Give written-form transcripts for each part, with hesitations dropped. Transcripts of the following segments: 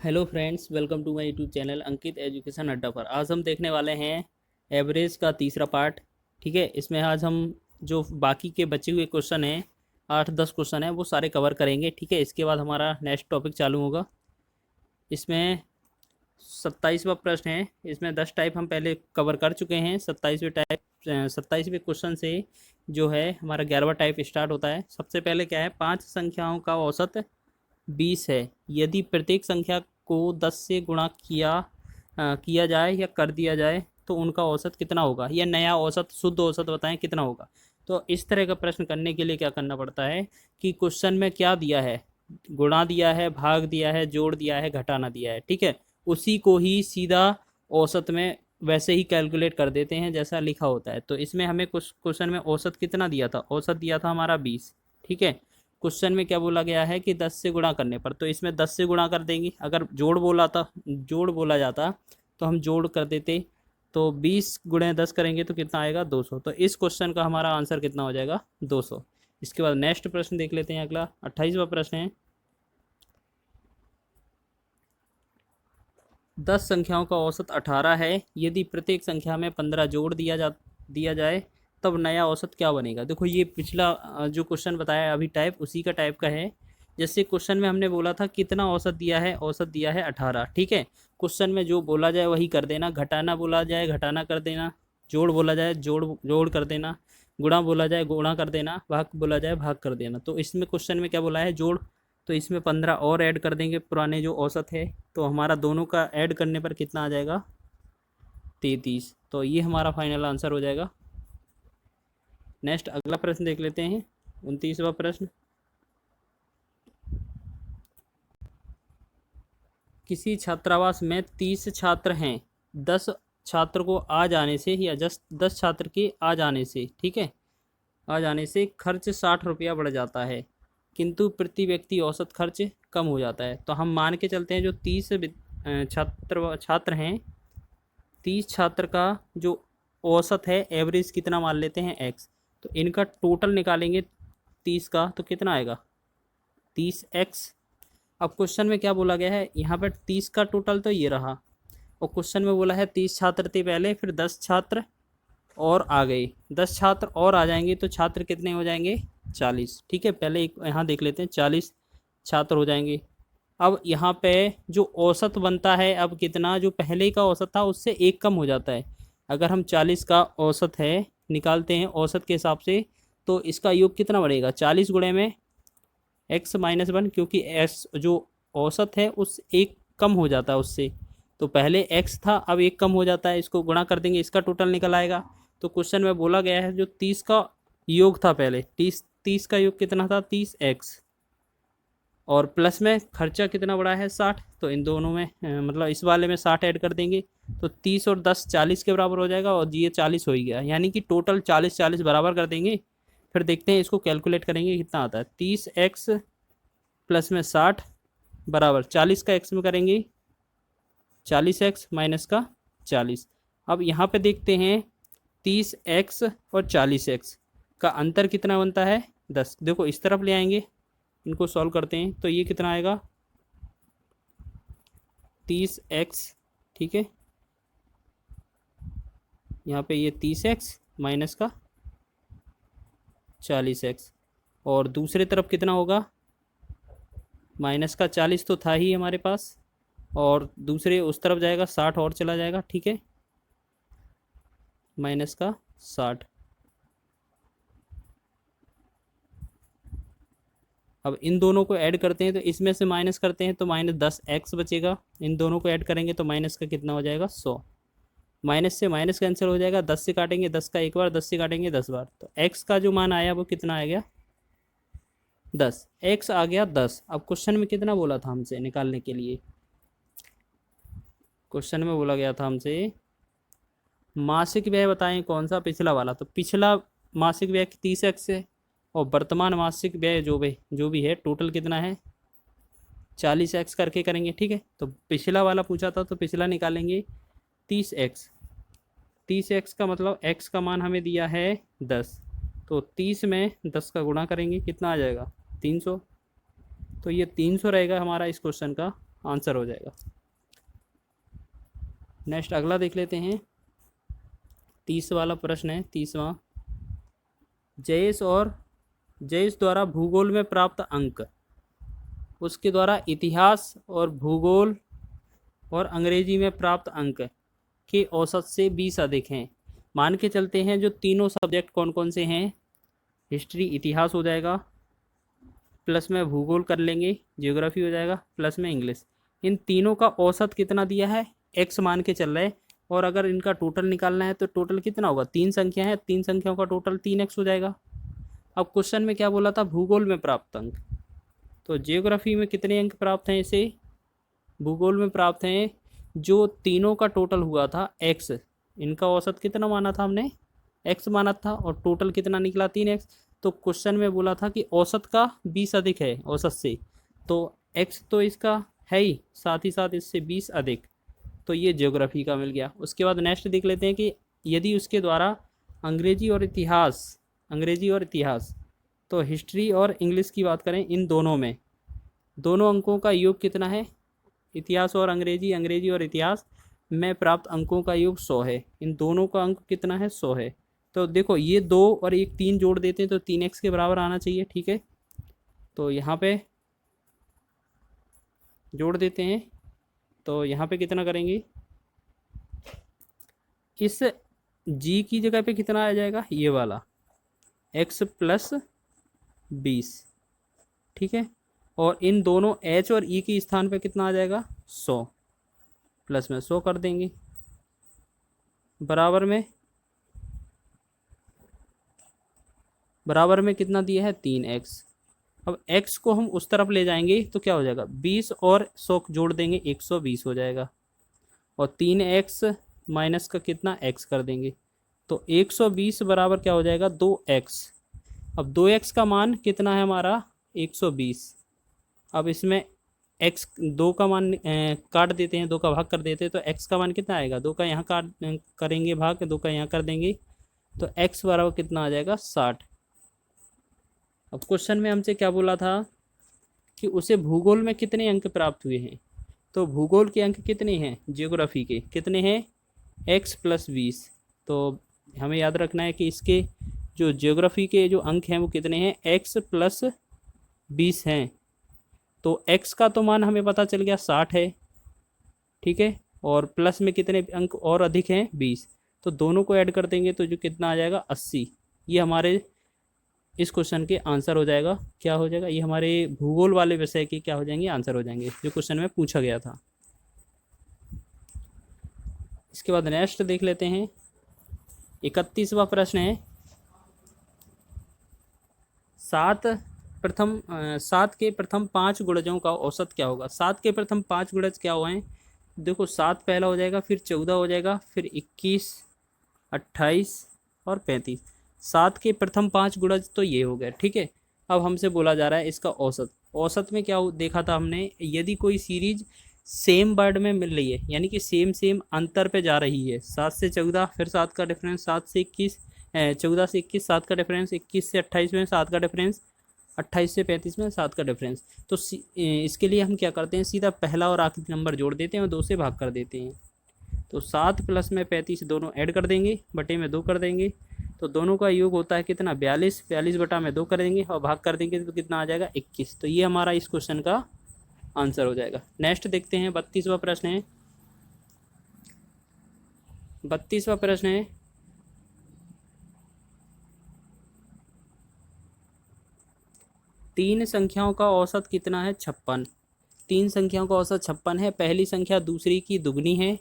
Hello friends, welcome to my YouTube channel Ankit education Adda पर। आज हम देखने वाले हैं एवरेज का तीसरा पार्ट। ठीक है, इसमें आज हम जो बाकी के बचे हुए क्वेश्चन हैं, 8-10 क्वेश्चन हैं, वो सारे कवर करेंगे। ठीक है, इसके बाद हमारा नेक्स्ट टॉपिक चालू होगा। इसमें 27वां प्रश्न है। इसमें 10 टाइप हम पहले कवर कर चुके हैं। 27वें क्वेश्चन से जो है हमारा 11वां टाइप स्टार्ट होता है। सबसे पहले क्या है, 5 संख्याओं का औसत 20 है। यदि प्रत्येक संख्या को 10 से गुणा किया जाए या कर दिया जाए तो उनका औसत कितना होगा। यह नया औसत, शुद्ध औसत बताएं कितना होगा। तो इस तरह का प्रश्न करने के लिए क्या करना पड़ता है कि क्वेश्चन में क्या दिया है, गुणा दिया है, भाग दिया है, जोड़ दिया है, घटाना दिया है। ठीक है, उसी को ही सीधा औसत में वैसे ही कैलकुलेट कर देते हैं जैसा लिखा होता है। तो इसमें हमें कुछ क्वेश्चन में औसत कितना दिया था, औसत दिया था हमारा 20। ठीक है, क्वेश्चन में क्या बोला गया है कि 10 से गुणा करने पर, तो इसमें 10 से गुणा कर देंगे। अगर जोड़ बोला जाता तो हम जोड़ कर देते। तो 20 गुणे 10 करेंगे तो कितना आएगा, 200। तो इस क्वेश्चन का हमारा आंसर कितना हो जाएगा, 200। इसके बाद नेक्स्ट प्रश्न देख लेते हैं। अगला 28वां प्रश्न है। 10 संख्याओं का औसत 18 है। यदि प्रत्येक संख्या में 15 जोड़ दिया जाए तब नया औसत क्या बनेगा। देखो, ये पिछला जो क्वेश्चन बताया अभी टाइप, उसी का टाइप का है। जैसे क्वेश्चन में हमने बोला था कितना औसत दिया है, औसत दिया है 18। ठीक है, क्वेश्चन में जो बोला जाए वही कर देना। घटाना बोला जाए घटाना कर देना, जोड़ बोला जाए जोड़ जोड़ कर देना, गुणा बोला जाए गुणा कर देना, भाग बोला जाए भाग कर देना। तो इसमें क्वेश्चन में क्या बोला है, जोड़। तो इसमें 15 और ऐड कर देंगे पुराने जो औसत है। तो हमारा दोनों का ऐड करने पर कितना आ जाएगा, 33। तो ये हमारा फाइनल आंसर हो जाएगा। नेक्स्ट अगला प्रश्न देख लेते हैं, 29वां प्रश्न। किसी छात्रावास में 30 छात्र हैं। 10 छात्र को आ जाने से या 10 छात्र के आ जाने से, ठीक है, आ जाने से खर्च 60 रुपया बढ़ जाता है, किंतु प्रति व्यक्ति औसत खर्च कम हो जाता है। तो हम मान के चलते हैं जो 30 छात्र हैं, 30 छात्र का जो औसत है, एवरेज कितना मान लेते हैं, x। तो इनका टोटल निकालेंगे 30 का, तो कितना आएगा, 30x। अब क्वेश्चन में क्या बोला गया है, यहाँ पर 30 का टोटल तो ये रहा, और क्वेश्चन में बोला है 30 छात्र थे पहले, फिर 10 छात्र और आ गए, 10 छात्र और आ जाएंगे तो छात्र कितने हो जाएंगे, 40। ठीक है, पहले एक यहाँ देख लेते हैं, 40 छात्र हो जाएंगे। अब यहाँ पे जो औसत बनता है, अब कितना, जो पहले का औसत था उससे एक कम हो जाता है। अगर हम 40 का औसत है निकालते हैं औसत के हिसाब से, तो इसका योग कितना बढ़ेगा, 40 गुणे में x-1, क्योंकि x जो औसत है उस एक कम हो जाता है उससे। तो पहले x था, अब एक कम हो जाता है, इसको गुणा कर देंगे, इसका टोटल निकल आएगा। तो क्वेश्चन में बोला गया है जो 30 का योग था पहले, 30 का योग कितना था, 30x, और प्लस में खर्चा कितना बढ़ा है, 60। तो इन दोनों में मतलब इस वाले में 60 ऐड कर देंगे, तो 30 और 10 40 के बराबर हो जाएगा, और ये 40 हो ही गया, यानी कि टोटल 40-40 बराबर कर देंगे। फिर देखते हैं इसको कैलकुलेट करेंगे कितना आता है। 30x प्लस में 60 बराबर 40 का x में करेंगे 40x माइनस का 40। अब यहाँ पे देखते हैं 30x और 40x का अंतर कितना बनता है, 10। देखो इस तरफ ले आएंगे, इनको सॉल्व करते हैं, तो ये कितना आएगा, 30x। ठीक है, यहाँ पे ये 30x माइनस का 40x, और दूसरे तरफ कितना होगा, माइनस का 40 तो था ही हमारे पास, और दूसरे उस तरफ जाएगा 60 और चला जाएगा। ठीक है, माइनस का 60। अब इन दोनों को ऐड करते हैं, तो इसमें से माइनस करते हैं तो -10x बचेगा। इन दोनों को ऐड करेंगे तो माइनस का कितना हो जाएगा, 100। माइनस से माइनस कैंसिल हो जाएगा, 10 से काटेंगे 10 का एक बार, 10 से काटेंगे 10 बार, तो x का जो मान आया वो कितना आ गया, 10। x आ गया 10। अब क्वेश्चन में कितना बोला था हमसे निकालने के लिए, क्वेश्चन में बोला गया था हमसे मासिक व्यय बताएं कौन सा, पिछला वाला। तो पिछला मासिक व्यय 30x है, और वर्तमान मासिक व्यय जो भी है टोटल कितना है, 40x करके करेंगे। ठीक है, तो पिछला वाला पूछा था तो पिछला निकालेंगे 30x। 30x का मतलब x का मान हमें दिया है 10, तो 30 में 10 का गुणा करेंगे, कितना आ जाएगा, 300। तो ये 300 रहेगा हमारा इस क्वेश्चन का आंसर हो जाएगा। नेक्स्ट अगला देख लेते हैं। 30 वाला प्रश्न है, 30वां। जयेश द्वारा भूगोल में प्राप्त अंक उसके द्वारा इतिहास और भूगोल और अंग्रेजी में प्राप्त अंक के औसत से 20 अधिक हैं। मान के चलते हैं जो तीनों सब्जेक्ट कौन कौन से हैं, हिस्ट्री इतिहास हो जाएगा, प्लस में भूगोल कर लेंगे, ज्योग्राफी हो जाएगा, प्लस में इंग्लिश। इन तीनों का औसत कितना दिया है, एक्स मान के चल रहा है। और अगर इनका टोटल निकालना है तो टोटल कितना होगा, 3 संख्या है, 3 संख्याओं का टोटल 3x हो जाएगा। अब क्वेश्चन में क्या बोला था, भूगोल में प्राप्त अंक। तो ज्योग्राफी में कितने अंक प्राप्त हैं इसे, भूगोल में प्राप्त हैं जो तीनों का टोटल हुआ था x, इनका औसत कितना माना था हमने, x माना था, और टोटल कितना निकला 3x। तो क्वेश्चन में बोला था कि औसत का 20 अधिक है औसत से, तो x तो इसका है ही, साथ ही साथ इससे 20 अधिक, तो ये ज्योग्राफी का मिल गया। उसके बाद नेक्स्ट देख लेते हैं कि यदि उसके द्वारा अंग्रेजी और इतिहास, तो हिस्ट्री और इंग्लिश की बात करें, इन दोनों में दोनों अंकों का योग कितना है, इतिहास और अंग्रेजी और इतिहास में प्राप्त अंकों का योग 100 है। इन दोनों का अंक कितना है, 100 है। तो देखो ये 2 और 1 3 जोड़ देते हैं तो 3x के बराबर आना चाहिए, ठीक है। तो यहाँ पे जोड़ देते हैं, तो यहाँ पे कितना करेंगे, इस g की जगह पे कितना आ जाएगा, ये वाला x प्लस 20, ठीक है। और इन दोनों h और e के स्थान पे कितना आ जाएगा, 100, प्लस में 100 कर देंगे, बराबर में कितना दिया है, 3x। अब x को हम उस तरफ ले जाएंगे तो क्या हो जाएगा, 20 और 100 जोड़ देंगे, 120 हो जाएगा। और 3x माइनस का कितना x कर देंगे, तो 120 बराबर क्या हो जाएगा, 2x। अब 2x का मान कितना है हमारा, 120। अब इसमें x 2 का मान काट देते हैं, 2 का भाग कर देते हैं, तो x का मान कितना आएगा, 2 का यहाँ काट करेंगे भाग, 2 का यहाँ कर देंगे, तो x बराबर कितना आ जाएगा, 60। अब क्वेश्चन में हमसे क्या बोला था कि उसे भूगोल में कितने अंक प्राप्त हुए हैं, तो भूगोल के अंक कितने हैं, ज्योग्राफी के कितने हैं, x प्लस 20। तो हमें याद रखना है कि इसके जो ज्योग्राफी के जो अंक हैं वो कितने हैं, x प्लस 20 हैं। तो x का तो मान हमें पता चल गया 60 है, ठीक है, और प्लस में कितने अंक और अधिक हैं, 20। तो दोनों को ऐड कर देंगे तो जो कितना आ जाएगा, 80। ये हमारे इस क्वेश्चन के आंसर हो जाएगा, क्या हो जाएगा, ये हमारे भूगोल वाले विषय के क्या हो जाएंगे, आंसर हो जाएंगे, जो क्वेश्चन में पूछा गया था। इसके बाद नेक्स्ट देख लेते हैं। 31वां प्रश्न है, 7 के प्रथम 5 गुणजों का औसत क्या होगा। 7 के प्रथम 5 गुणज क्या हुए हैं, देखो 7 पहला हो जाएगा, फिर 14 हो जाएगा, फिर 21, 28 और 35। 7 के प्रथम 5 गुणज तो ये हो गए, ठीक है। अब हमसे बोला जा रहा है इसका औसत। औसत में क्या देखा था हमने, यदि कोई सीरीज सेम वर्ड में मिल रही है, यानी कि सेम अंतर पे जा रही है, 7 से 14, फिर 7 का डिफरेंस, 7 से 21, 14 से 21 7 का डिफरेंस, 21 से 28 में 7 का डिफरेंस, 28 से 35 में 7 का डिफरेंस। तो इसके लिए हम क्या करते हैं, सीधा पहला और आखिरी नंबर जोड़ देते हैं और 2 से भाग कर देते हैं। तो 7 प्लस में 35 दोनों ऐड कर देंगे, बटे में 2 कर देंगे, तो दोनों का योग होता है कितना, 42। 42 बटा में 2 कर देंगे और भाग कर देंगे तो कितना आ जाएगा, 21। तो ये हमारा इस क्वेश्चन का आंसर हो जाएगा। नेक्स्ट देखते हैं, 32वां प्रश्न है। 32वां प्रश्न है, तीन संख्याओं का औसत कितना है, 56। 3 संख्याओं का औसत 56 है। पहली संख्या दूसरी की दुगनी है,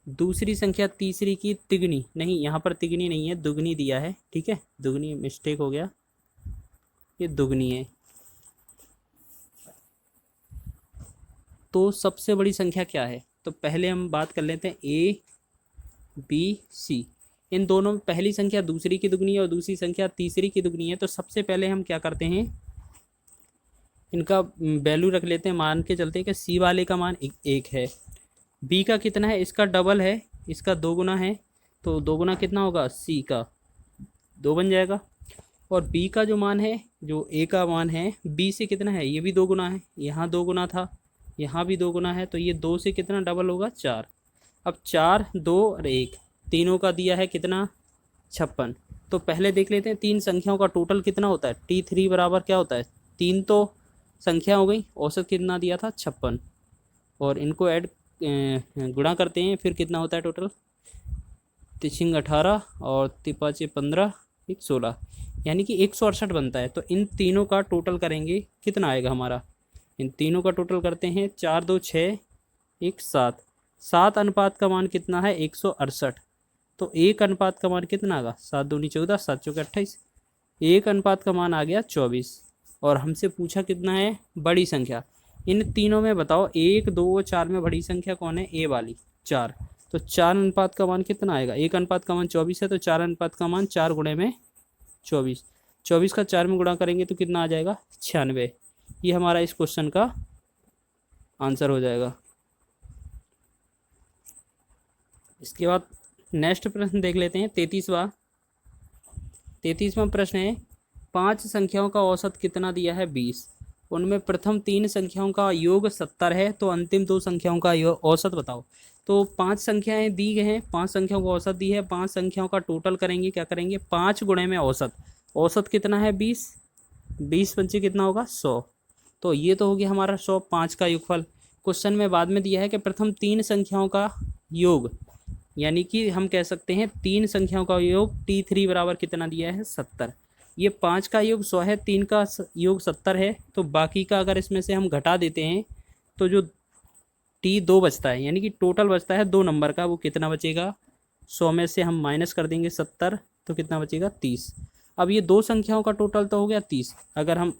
दूसरी संख्या तीसरी की तिगनी, नहीं यहाँ पर तिगनी नहीं है, दुगनी दिया है, ठीक है, दुगनी मिस्टेक हो गया, ये दुगनी है। तो सबसे बड़ी संख्या क्या है, तो पहले हम बात कर लेते हैं A B C। इन दोनों में पहली संख्या दूसरी की दुगनी है और दूसरी संख्या तीसरी की दुगनी है। तो सबसे पहले हम क्या करते हैं, इनका वैल्यू रख लेते हैं, मान के चलते हैं कि C वाले का मान 1 है, B का कितना है, इसका डबल है, इसका 2 गुना है, तो 2 गुना कितना होगा, C का 2 बन जाएगा। और बी का जो मान है, जो ए का मान है, बी से कितना है, ये भी 2 गुना है, यहाँ 2 गुना था, यहाँ भी 2 गुना है, तो ये 2 से कितना डबल होगा, 4। अब 4, 2 और 1 तीनों का दिया है कितना, 56। तो पहले देख लेते हैं तीन संख्याओं का टोटल कितना होता है। T3 बराबर क्या होता है, 3 तो संख्या हो गई, औसत कितना दिया था, 56, और इनको ऐड गुणा करते हैं, फिर कितना होता है टोटल, 3 18 और 3 15 1 16, यानी कि 168 बनता है। तो इन तीनों का टोटल करेंगे, कितना आएगा हमारा, इन तीनों का टोटल करते हैं, 4 2 6 1 7, 7 अनुपात का मान कितना है, 168। तो 1 अनुपात का मान कितना आएगा, 7 दूनी 14, 7 चौके 28, 1 अनुपात का मान आ गया 24। और हमसे पूछा कितना है, बड़ी संख्या। इन तीनों में बताओ 1 2 4 में बड़ी संख्या कौन है, ए वाली 4। तो 4 अनुपात का मान कितना आएगा, 1 अनुपात का मान 24 है, तो 4 अनुपात का मान 4 गुणे में 24, 24 का 4 में गुणा करेंगे तो कितना आ जाएगा, 96। ये हमारा इस क्वेश्चन का आंसर हो जाएगा। इसके बाद नेक्स्ट प्रश्न देख लेते हैं, 33वां प्रश्न है, 5 संख्याओं का औसत कितना दिया है, 20। उनमें प्रथम 3 संख्याओं का योग 70 है, तो अंतिम 2 संख्याओं का औसत बताओ। तो 5 संख्याएं दी गई हैं, 5 संख्याओं का औसत दी है, 5 संख्याओं का टोटल करेंगे, क्या करेंगे, 5 गुणे में औसत। औसत कितना है, 20, 20 पंचे कितना होगा, 100। तो ये तो हो गया हमारा 100, 5 का योगफल। क्वेश्चन में बाद में दिया है कि प्रथम 3 संख्याओं का योग, यानी कि हम कह सकते हैं 3 संख्याओं का योग, T3 बराबर कितना दिया है, 70। ये 5 का योग 100 है, 3 का योग 70 है, तो बाकी का अगर इसमें से हम घटा देते हैं तो जो T2 बचता है, यानी कि टोटल बचता है 2 नंबर का, वो कितना बचेगा, 100 में से हम माइनस कर देंगे 70, तो कितना बचेगा, 30। अब ये 2 संख्याओं का टोटल तो हो गया 30, अगर हम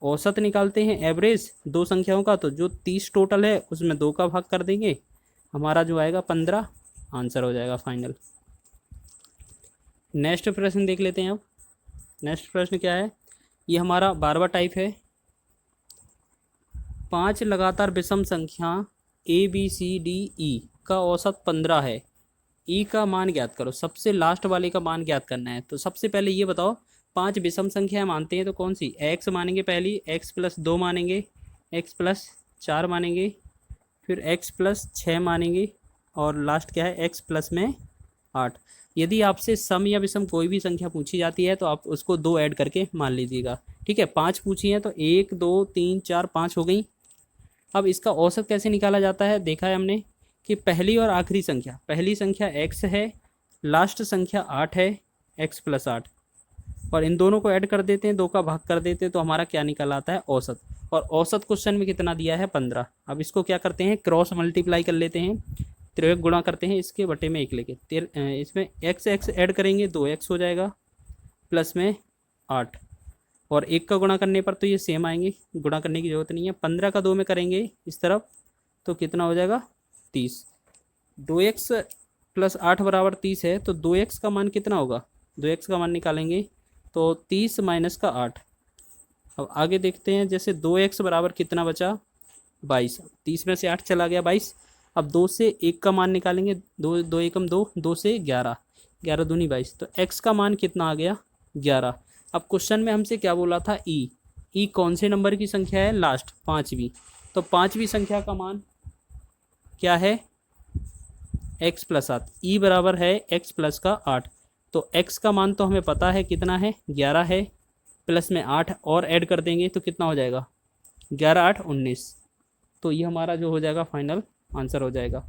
औसत निकालते हैं एवरेज 2 संख्याओं का, तो जो 30 टोटल है उसमें 2 का भाग कर देंगे, हमारा जो आएगा 15, आंसर हो जाएगा फाइनल। नेक्स्ट प्रश्न देख लेते हैं। अब नेक्स्ट प्रश्न क्या है, ये हमारा 12वां टाइप है। 5 लगातार विषम संख्या ABCDE का औसत 15 है, ई का मान ज्ञात करो। सबसे लास्ट वाले का मान ज्ञात करना है। तो सबसे पहले ये बताओ, 5 विषम संख्या मानते हैं तो कौन सी, x मानेंगे पहली, x+2 मानेंगे, x+4 मानेंगे, फिर x+6 मानेंगे, और लास्ट क्या है, x+8। यदि आपसे सम या विषम कोई भी संख्या पूछी जाती है तो आप उसको 2 ऐड करके मान लीजिएगा, ठीक है। 5 पूछी है तो 1 2 3 4 5 हो गई। अब इसका औसत कैसे निकाला जाता है, देखा है हमने कि पहली और आखिरी संख्या, पहली संख्या x है, लास्ट संख्या 8 है, x+8, और इन दोनों को ऐड कर देते हैं, 2 का भाग कर देते हैं, तो हमारा क्या निकल आता है, औसत। और औसत क्वेश्चन में कितना दिया है, 15। अब इसको क्या करते हैं, क्रॉस मल्टीप्लाई कर लेते हैं, 3 गुणा करते हैं इसके बटे में 1 लेके, इसमें x ऐड करेंगे, 2x हो जाएगा, प्लस में 8, और 1 का गुणा करने पर तो ये सेम आएंगे, गुणा करने की ज़रूरत नहीं है। 15 का 2 में करेंगे इस तरफ, तो कितना हो जाएगा, 30। 2x+8 बराबर 30 है, तो 2x का मान कितना होगा, 2x का मान निकालेंगे तो 30 माइनस का 8। अब आगे देखते हैं, जैसे 2x बराबर कितना बचा, 22, 30 में से 8 चला गया 22। अब 2 से 1 का मान निकालेंगे, 2 2 एकम 2, 2 से 11, 11 दूनी 22, तो x का मान कितना आ गया, 11। अब क्वेश्चन में हमसे क्या बोला था, ई कौन से नंबर की संख्या है, लास्ट 5वीं। तो 5वीं संख्या का मान क्या है, x+7, ई बराबर है x+8। तो x का मान तो हमें पता है कितना है, 11 है, प्लस में 8 और ऐड कर देंगे तो कितना हो जाएगा, 11 8 19। तो ये हमारा जो हो जाएगा फाइनल आंसर हो जाएगा।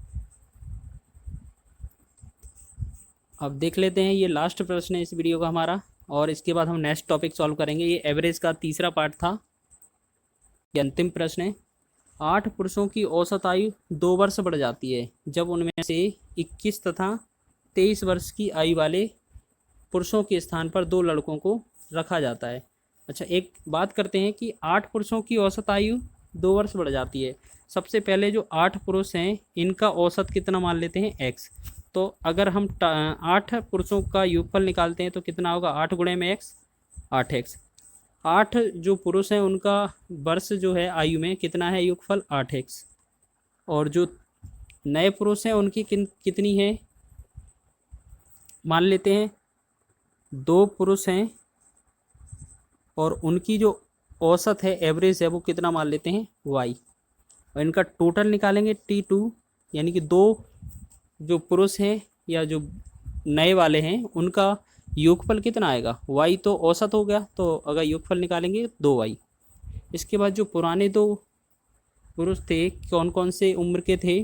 अब देख लेते हैं, ये लास्ट प्रश्न है इस वीडियो का हमारा, और इसके बाद हम नेक्स्ट टॉपिक सॉल्व करेंगे। ये एवरेज का तीसरा पार्ट था। ये अंतिम प्रश्न है, 8 पुरुषों की औसत आयु 2 वर्ष बढ़ जाती है जब उनमें से 21 तथा 23 वर्ष की आयु वाले पुरुषों के स्थान पर 2 लड़कों को रखा जाता है। अच्छा, एक बात करते हैं कि 8 पुरुषों की औसत आयु 2 वर्ष बढ़ जाती है। सबसे पहले जो 8 पुरुष हैं इनका औसत कितना मान लेते हैं, x। तो अगर हम 8 पुरुषों का योगफल निकालते हैं तो कितना होगा, 8 गुणे में x, 8x। 8 जो पुरुष हैं उनका वर्ष जो है आयु में कितना है, योगफल 8x। और जो नए पुरुष हैं उनकी कितनी है, मान लेते हैं 2 पुरुष हैं और उनकी जो औसत है, एवरेज है, वो कितना मान लेते हैं, y। और इनका टोटल निकालेंगे T2, यानी कि दो जो पुरुष हैं या जो नए वाले हैं उनका योगफल कितना आएगा, y तो औसत हो गया, तो अगर योगफल निकालेंगे 2y। इसके बाद जो पुराने दो पुरुष थे, कौन कौन से उम्र के थे,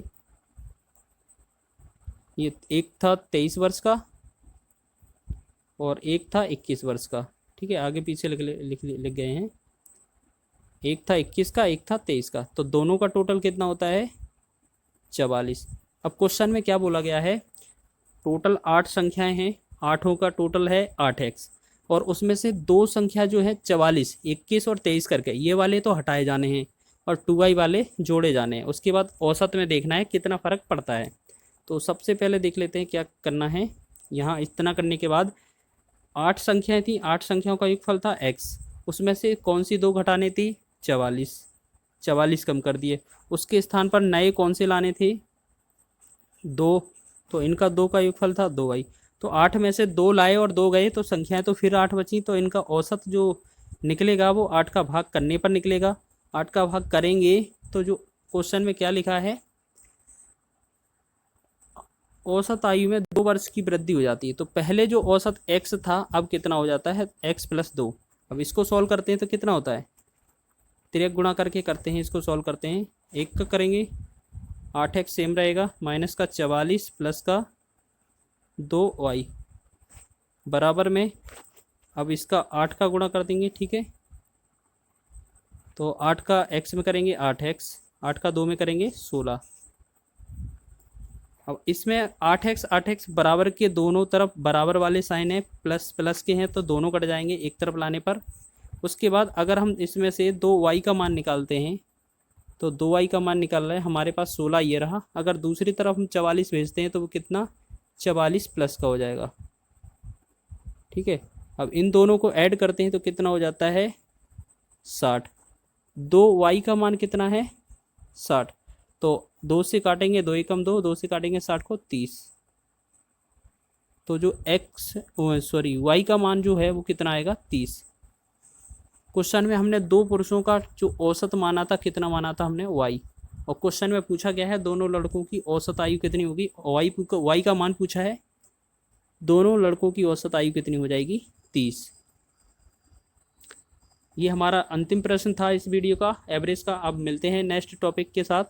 ये एक था 23 वर्ष का और एक था 21 वर्ष का। ठीक है, आगे पीछे लिख गए हैं, एक था 21 का, एक था 23 का, तो दोनों का टोटल कितना होता है, 44। अब क्वेश्चन में क्या बोला गया है, टोटल 8 संख्याएं हैं, आठों का टोटल है 8x, और उसमें से दो संख्या जो है 44, 21 और 23 करके, ये वाले तो हटाए जाने हैं और 2y वाले जोड़े जाने हैं। उसके बाद औसत में देखना है कितना फ़र्क पड़ता है। तो सबसे पहले देख लेते हैं क्या करना है। यहाँ इतना करने के बाद 8 संख्याएं थी, 8 संख्याओं का योगफल था x, उसमें से कौन सी दो घटाने थी, 44, 44 कम कर दिए। उसके स्थान पर नए कौन से लाने थे, 2, तो इनका 2 का योगफल था 2y। तो 8 में से 2 लाए और 2 गए, तो संख्याएं तो फिर 8 बची, तो इनका औसत जो निकलेगा वो 8 का भाग करने पर निकलेगा। 8 का भाग करेंगे तो जो क्वेश्चन में क्या लिखा है, औसत आयु में 2 वर्ष की वृद्धि हो जाती है। तो पहले जो औसत x था, अब कितना हो जाता है, x + 2। अब इसको सॉल्व करते हैं तो कितना होता है, तिर्यक गुणा करके करते हैं, इसको सॉल्व करते हैं। एक का करेंगे 8x सेम रहेगा, माइनस का 44 प्लस का 2y बराबर में, अब इसका 8 का गुणा कर देंगे। ठीक है, तो 8 का x में करेंगे 8x, 8 का 2 में करेंगे 16। अब इसमें 8x बराबर के दोनों तरफ बराबर वाले साइन है, प्लस प्लस के हैं, तो दोनों कट जाएंगे एक तरफ लाने पर। उसके बाद अगर हम इसमें से 2y का मान निकालते हैं, तो 2y का मान निकाल रहे हैं, हमारे पास 16 ये रहा। अगर दूसरी तरफ हम 44 भेजते हैं तो वो कितना, 44 प्लस का हो जाएगा। ठीक है, अब इन दोनों को ऐड करते हैं तो कितना हो जाता है, 60। 2y का मान कितना है, 60, तो 2 से काटेंगे, 2 एकम 2, 2 से काटेंगे 60 को 30, तो जो y का मान जो है वो कितना आएगा, 30। क्वेश्चन में हमने दो पुरुषों का जो औसत माना था, कितना माना था हमने, y, और क्वेश्चन में पूछा गया है दोनों लड़कों की औसत आयु कितनी होगी, y का मान पूछा है, दोनों लड़कों की औसत आयु कितनी हो जाएगी, 30। ये हमारा अंतिम प्रश्न था इस वीडियो का, एवरेज का। अब मिलते हैं नेक्स्ट टॉपिक के साथ।